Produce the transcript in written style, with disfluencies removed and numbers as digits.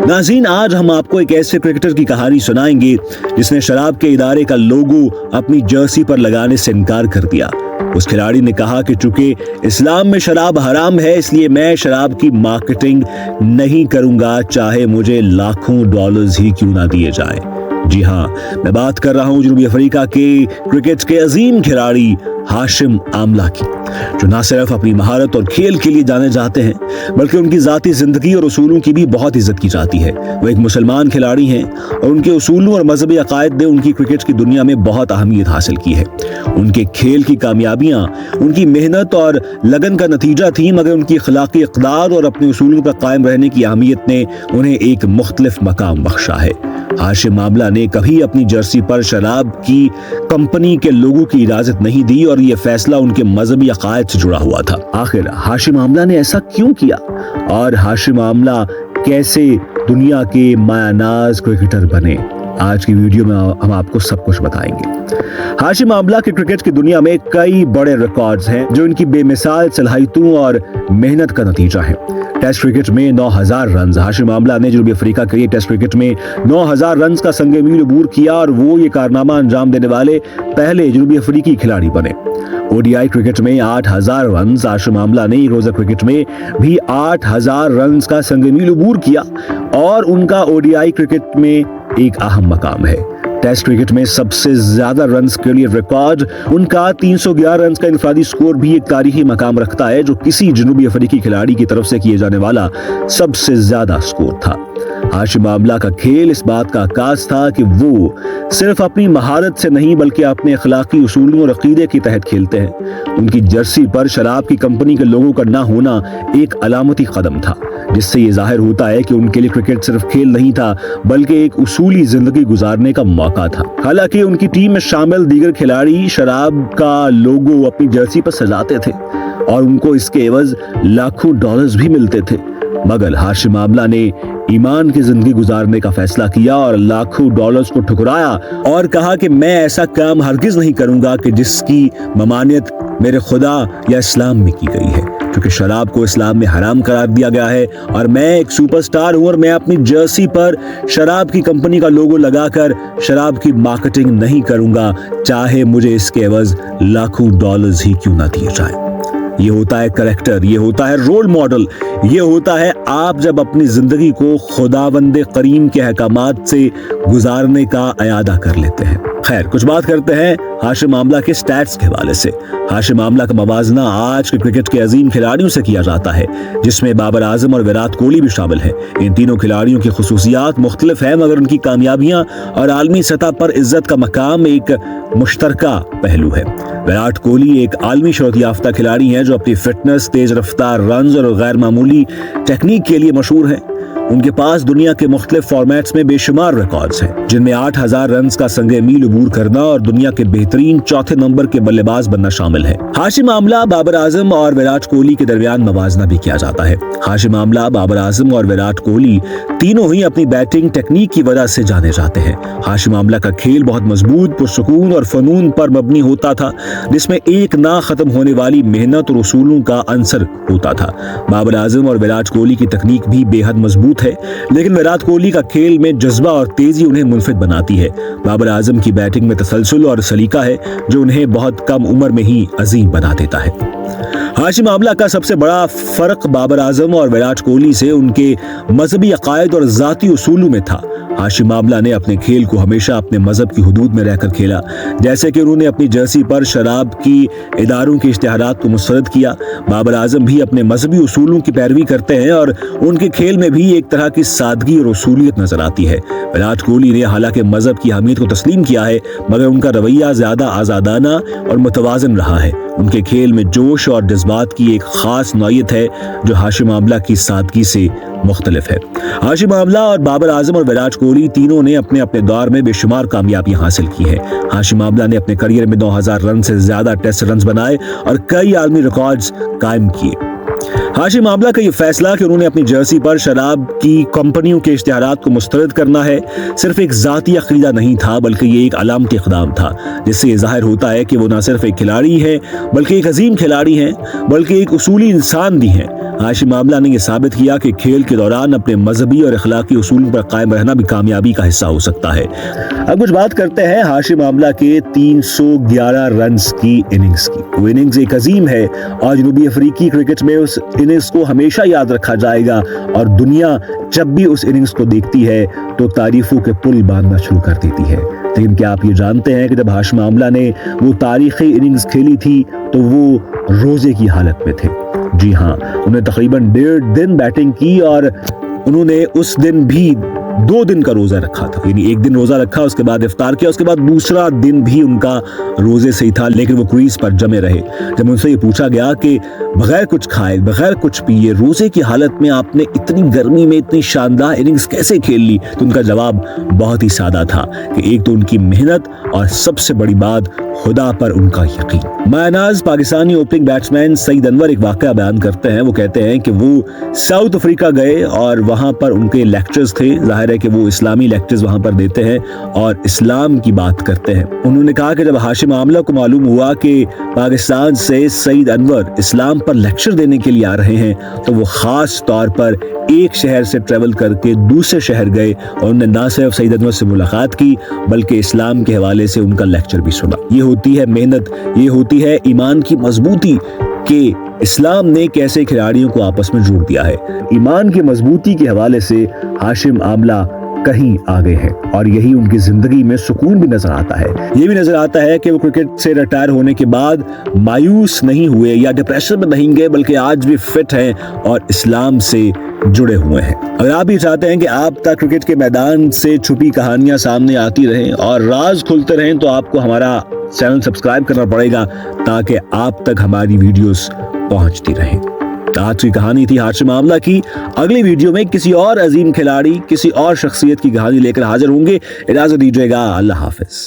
नाज़रीन, आज हम आपको एक ऐसे क्रिकेटर की कहानी सुनाएंगे जिसने शराब के इदारे का लोगो अपनी जर्सी पर लगाने से इनकार कर दिया। उस खिलाड़ी ने कहा कि चूंकि इस्लाम में शराब हराम है, इसलिए मैं शराब की मार्केटिंग नहीं करूंगा, चाहे मुझे लाखों डॉलर्स ही क्यों ना दिए जाएं। जी हाँ, मैं बात कर रहा हूं जनूबी अफ्रीका के क्रिकेट के अजीम खिलाड़ी हाशिम आमला की, जो न सिर्फ अपनी महारत और खेल के लिए जाने जाते हैं बल्कि उनकी जाती जिंदगी और उसूलों की भी बहुत इज्जत की जाती है। वो एक मुसलमान खिलाड़ी हैं और उनके उसूलों और मजहबी अकायद ने उनकी क्रिकेट की दुनिया में बहुत अहमियत हासिल की है। उनके खेल की कामयाबियां उनकी मेहनत और लगन का नतीजा थी, मगर उनकी अखलाकी इक़दार और अपने उसूलों पर कायम रहने की अहमियत ने उन्हें एक मुख्तलिफ मकाम बख्शा है। हाशिम आमला ने कभी अपनी जर्सी पर शराब की कंपनी के लोगों की इजाजत नहीं दी और ये फैसला उनके मजहबी अकायद से जुड़ा हुआ था। आखिर हाशिम आमला ने ऐसा क्यों किया और हाशिम आमला कैसे दुनिया के मायानाज क्रिकेटर बने, आज की वीडियो में हम आपको सब कुछ बताएंगे। हाशिम आमला के क्रिकेट की दुनिया में कई बड़े रिकॉर्ड्स हैं जो इनकी बेमिसाल सलाहियतों और मेहनत का नतीजा है। टेस्ट क्रिकेट में 9000 रन हाशिम आमला ने जनूबी अफ्रीका के लिए टेस्ट क्रिकेट में 9000 रन का संगे मील अबूर किया और वो ये कारनामा अंजाम देने वाले पहले जनूबी अफ्रीकी खिलाड़ी बने। ओडीआई क्रिकेट में 8000 रन हाशिम आमला ने रोजा क्रिकेट में भी 8000 रन का संगे मील अबूर किया और उनका ओडीआई क्रिकेट में एक अहम मकाम है। टेस्ट क्रिकेट में सबसे ज्यादा रन्स के लिए रिकॉर्ड उनका 311 रन का इनफरादी स्कोर भी एक तारीखी मकाम रखता है, जो किसी जनूबी अफ्रीकी खिलाड़ी की तरफ से किए जाने वाला सबसे ज्यादा स्कोर था। हाशिम आमला का खेल इस बात का आकाश था कि वो सिर्फ अपनी महारत से नहीं बल्कि अपने अखलाकी उसूलों और अकीदे के तहत खेलते हैं। उनकी जर्सी पर शराब की कंपनी के लोगों का ना होना एक अलामती कदम था, जिससे ये जाहिर होता है कि उनके लिए क्रिकेट सिर्फ खेल नहीं था बल्कि एक उसूली जिंदगी गुजारने का मौका था। हालांकि उनकी टीम में शामिल दीगर खिलाड़ी शराब का लोगो अपनी जर्सी पर सजाते थे और उनको इसके एवज लाखों डॉलर्स भी मिलते थे, मगर हाशिम आमला ने ईमान की जिंदगी गुजारने का फैसला किया और लाखों डॉलर्स को ठुकराया और कहा कि मैं ऐसा काम हरगिज नहीं करूंगा कि जिसकी ममानियत मेरे खुदा या इस्लाम में की गई है, क्योंकि शराब को इस्लाम में हराम करार दिया गया है और मैं एक सुपरस्टार हूं और मैं अपनी जर्सी पर शराब की कंपनी का लोगो लगाकर शराब की मार्केटिंग नहीं करूंगा, चाहे मुझे इसके एवज लाखों डॉलर्स ही क्यों ना दिए जाए। ये होता है करैक्टर, ये होता है रोल मॉडल, ये होता है आप जब अपनी जिंदगी को खुदावंदे करीम के अहकामात से गुजारने का इरादा कर लेते हैं। खैर, कुछ बात करते हैं हाशिम आमला के स्टैट्स के हवाले से। हाशिम आमला का मवाजना आज के क्रिकेट के अजीम खिलाड़ियों से किया जाता है, जिसमें बाबर आजम और विराट कोहली भी शामिल हैं। इन तीनों खिलाड़ियों की खुसूसियात मुख्तलिफ हैं, मगर उनकी कामयाबियां और आलमी सतह पर इज्जत का मकाम एक मुश्तरका पहलू है। विराट कोहली एक आलमी शोहरत याफ्ता खिलाड़ी हैं जो अपनी फिटनेस, तेज रफ्तार रन्स और गैर मामूली टेक्निक के लिए मशहूर हैं। उनके पास दुनिया के मुख्तलिफ फॉर्मेट्स में बेशुमार रिकॉर्ड्स हैं, जिनमें 8000 रन का संगे मील अबूर करना और दुनिया के बेहतरीन चौथे नंबर के बल्लेबाज बनना शामिल है। हाशिम आमला, बाबर आजम और विराट कोहली के दरमियान मवाजना भी किया जाता है। हाशिम आमला, बाबर आजम और विराट कोहली तीनों ही अपनी बैटिंग टेक्निक की वजह से जाने जाते हैं। हाशिम आमला का खेल बहुत मजबूत, पुरसुकून और फनून पर मबनी होता था, जिसमें एक ना खत्म होने वाली मेहनत और उसूलों का अंसर होता था। बाबर आजम और विराट कोहली की तकनीक भी बेहद मजबूत है, लेकिन विराट कोहली का खेल में जज्बा और तेजी उन्हें मुनफिद बनाती है। बाबर आजम की बैटिंग में तसलसल और सलीका है जो उन्हें बहुत कम उम्र में ही अजीम बना देता है। हाशिम आमला का सबसे बड़ा फर्क बाबर आजम और विराट कोहली से उनके मजहबी अकायद और जाती उसूलों में था। हाशिम आमला ने अपने खेल को हमेशा अपने मजहब की हुदूद में रहकर खेला, जैसे कि उन्होंने अपनी जर्सी पर शराब की इदारों के इश्तिहारात को मुस्तरद किया। बाबर आजम भी अपने मजहबी उसूलों की पैरवी करते हैं और उनके खेल में भी एक तरह की सादगी और उसूलियत नजर आती है। विराट कोहली ने हालांकि मजहब की अहमियत को तस्लीम किया है, मगर उनका रवैया ज्यादा आजादाना और मुतवाज़िन रहा है। उनके खेल में जोश और जज्बात की एक खास नौयत है जो हाशिम आमला की सादगी से मुख्तलिफ है। हाशिम आमला और बाबर आजम और विराट कोहली तीनों ने अपने अपने दौर में बेशुमार कामयाबी हासिल की है। हाशिम आमला ने अपने करियर में 9000 रन से ज्यादा टेस्ट रन बनाए और कई आलमी रिकॉर्ड्स कायम किए। हाशिम आमला का ये फैसला कि उन्होंने अपनी जर्सी पर शराब की कंपनियों के इश्तिहारात को मुस्तरद करना है सिर्फ एक ज़ाती अक़ीदा नहीं था, बल्कि ये एक अलामती इक़दाम था, जिससे ये ज़ाहिर होता है कि वो न सिर्फ एक खिलाड़ी हैं बल्कि एक अजीम खिलाड़ी हैं, बल्कि एक उसूली इंसान भी हैं। हाशिम आमला ने यह साबित किया कि खेल के दौरान अपने मजहबी और अखलाकी उसूलों पर कायम रहना भी कामयाबी का हिस्सा हो सकता है। अब कुछ बात करते हैं हाशिम आमला के 311 रन्स की इनिंग्स की। वो इनिंग्स एक अजीम है और जनूबी अफ्रीकी क्रिकेट में उस इनिंग्स को हमेशा याद रखा जाएगा, और दुनिया जब भी उस इनिंग्स को देखती है तो तारीफों के पुल बांधना शुरू कर देती है। लेकिन क्या आप ये जानते हैं कि जब हाशिम आमला ने वो तारीखी इनिंग्स खेली थी तो वो रोजे की हालत में थे। जी हाँ, उन्हें तकरीबन 1.5 दिन बैटिंग की और उन्होंने उस दिन भी 2 दिन का रोजा रखा था, यानी एक दिन रोजा रखा, उसके बाद इफ्तार किया, उसके बाद दूसरा दिन भी उनका रोजे से ही था, लेकिन वो क्रीज पर जमे रहे। जब उनसे ये पूछा गया कि बगैर कुछ खाए बगैर कुछ पिए रोजे की हालत में आपने इतनी गर्मी में इतनी शानदार इनिंग्स कैसे खेल ली, तो उनका जवाब बहुत ही सादा था कि एक तो उनकी मेहनत और सबसे बड़ी बात खुदा पर उनका यकीन। मायनाज पाकिस्तानी ओपनिंग बैट्समैन सईद अनवर एक वाकया बयान करते हैं। वो कहते हैं कि वो साउथ अफ्रीका गए और वहां पर उनके लेक्चर्स थे। जाहिर है कि वो इस्लामी लेक्चर्स वहां पर देते हैं और इस्लाम की बात करते हैं। उन्होंने कहा कि जब हाशिम आमला को मालूम हुआ कि पाकिस्तान से सईद अनवर इस्लाम पर लेक्चर देने के लिए आ रहे हैं तो वो खास तौर पर एक शहर से ट्रेवल करके दूसरे शहर गए और उन्होंने ना सिर्फ सईद अनवर से मुलाकात की बल्कि इस्लाम के हवाले से उनका लेक्चर भी सुना। ये होती है मेहनत, ये होती है ईमान की मजबूती कि इस्लाम ने कैसे खिलाड़ियों को आपस में जोड़ दिया है। ईमान की मजबूती के हवाले से हाशिम आमला कहीं आगे हैं और यही उनकी जिंदगी में सुकून भी नजर आता है। ये भी नजर आता है कि वो क्रिकेट से रिटायर होने के बाद मायूस नहीं हुए या डिप्रेशन में नहीं गए, बल्कि आज भी फिट हैं और इस्लाम से जुड़े हुए हैं। अगर आप भी चाहते हैं कि आप तक क्रिकेट के मैदान से छुपी कहानियां सामने आती रहें और राज खुलते रहें तो आपको हमारा चैनल सब्सक्राइब करना पड़ेगा ताकि आप तक हमारी वीडियोस पहुंचती रहें। आज की कहानी थी हाशिम आमला की। अगली वीडियो में किसी और अजीम खिलाड़ी, किसी और शख्सियत की कहानी लेकर हाजिर होंगे। इजाजत दीजिएगा। अल्लाह हाफिज।